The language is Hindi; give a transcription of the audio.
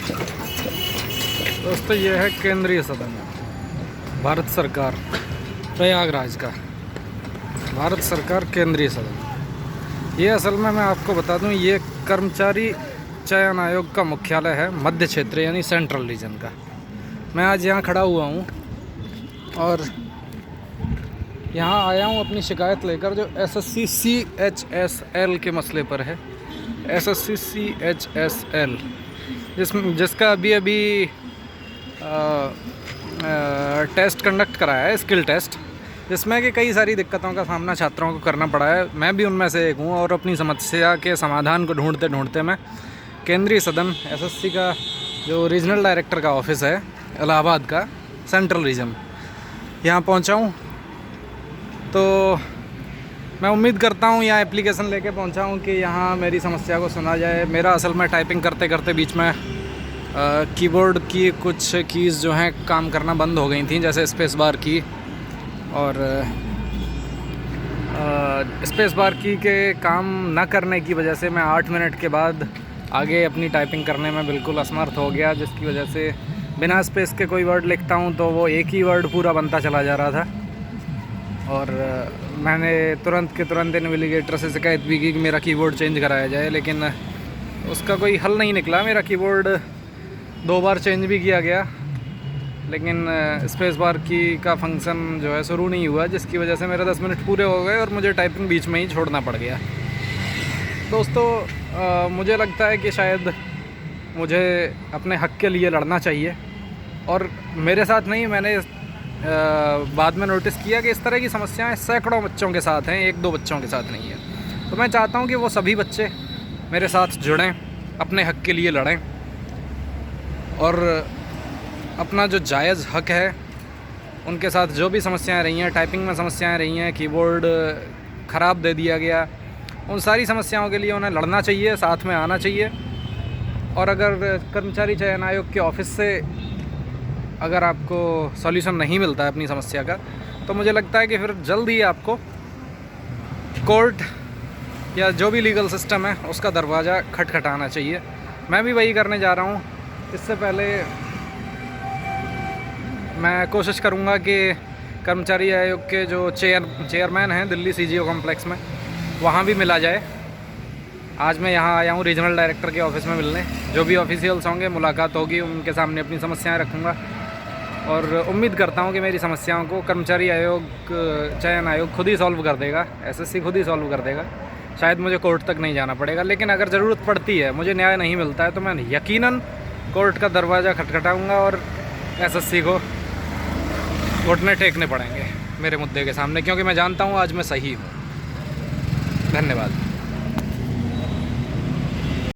दोस्तों ये है केंद्रीय सदन भारत सरकार प्रयागराज का। भारत सरकार केंद्रीय सदन, ये असल में मैं आपको बता दूं, ये कर्मचारी चयन आयोग का मुख्यालय है मध्य क्षेत्र यानी सेंट्रल रीजन का। मैं आज यहाँ खड़ा हुआ हूँ और यहाँ आया हूँ अपनी शिकायत लेकर, जो SSC CHSL के मसले पर है। SSC CHSL जिसका अभी टेस्ट कंडक्ट कराया है, स्किल टेस्ट, जिसमें कि कई सारी दिक्कतों का सामना छात्रों को करना पड़ा है। मैं भी उनमें से एक हूँ और अपनी समस्या के समाधान को ढूंढते ढूंढते मैं केंद्रीय सदन SSC का जो रीजनल डायरेक्टर का ऑफिस है इलाहाबाद का सेंट्रल रीजन, यहाँ पहुँचा हूँ। तो मैं उम्मीद करता हूँ यहाँ एप्लीकेशन लेके पहुँचा हूँ कि यहाँ मेरी समस्या को सुना जाए। मेरा असल में टाइपिंग करते करते बीच में कीबोर्ड की कुछ कीज़ जो हैं काम करना बंद हो गई थी, जैसे स्पेस बार की, और स्पेस बार की के काम न करने की वजह से मैं 8 मिनट के बाद आगे अपनी टाइपिंग करने में बिल्कुल असमर्थ हो गया, जिसकी वजह से बिना स्पेस के कोई वर्ड लिखता हूँ तो वो एक ही वर्ड पूरा बनता चला जा रहा था। और मैंने तुरंत के तुरंत नेविगेटर से शिकायत भी की कि मेरा कीबोर्ड चेंज कराया जाए, लेकिन उसका कोई हल नहीं निकला। मेरा कीबोर्ड 2 बार चेंज भी किया गया, लेकिन स्पेस बार की का फंक्शन जो है शुरू नहीं हुआ, जिसकी वजह से मेरे 10 मिनट पूरे हो गए और मुझे टाइपिंग बीच में ही छोड़ना पड़ गया। दोस्तों मुझे लगता है कि शायद मुझे अपने हक़ के लिए लड़ना चाहिए, और मेरे साथ नहीं, मैंने बाद में नोटिस किया कि इस तरह की समस्याएं सैकड़ों बच्चों के साथ हैं, 1-2 बच्चों के साथ नहीं है। तो मैं चाहता हूं कि वो सभी बच्चे मेरे साथ जुड़ें, अपने हक़ के लिए लड़ें और अपना जो जायज़ हक़ है उनके साथ जो भी समस्याएं रही हैं, टाइपिंग में समस्याएं रही हैं, कीबोर्ड ख़राब दे दिया गया, उन सारी समस्याओं के लिए उन्हें लड़ना चाहिए, साथ में आना चाहिए। और अगर कर्मचारी चयन आयोग के ऑफ़िस से अगर आपको सॉल्यूशन नहीं मिलता है अपनी समस्या का, तो मुझे लगता है कि फिर जल्द ही आपको कोर्ट या जो भी लीगल सिस्टम है उसका दरवाज़ा खटखटाना चाहिए। मैं भी वही करने जा रहा हूँ। इससे पहले मैं कोशिश करूँगा कि कर्मचारी आयोग के जो चेयरमैन हैं दिल्ली CGO कॉम्प्लेक्स में, वहाँ भी मिला जाए। आज मैं यहाँ आया हूँ रीजनल डायरेक्टर के ऑफ़िस में मिलने। जो भी ऑफिशियल्स होंगे मुलाकात होगी, उनके सामने अपनी समस्याएं रखूँगा और उम्मीद करता हूँ कि मेरी समस्याओं को कर्मचारी आयोग चयन आयोग खुद ही सॉल्व कर देगा, SSC खुद ही सॉल्व कर देगा। शायद मुझे कोर्ट तक नहीं जाना पड़ेगा, लेकिन अगर ज़रूरत पड़ती है, मुझे न्याय नहीं मिलता है, तो मैं यकीनन कोर्ट का दरवाज़ा खटखटाऊँगा और SSC को घुटने टेकने पड़ेंगे मेरे मुद्दे के सामने, क्योंकि मैं जानता हूँ आज मैं सही हूँ। धन्यवाद।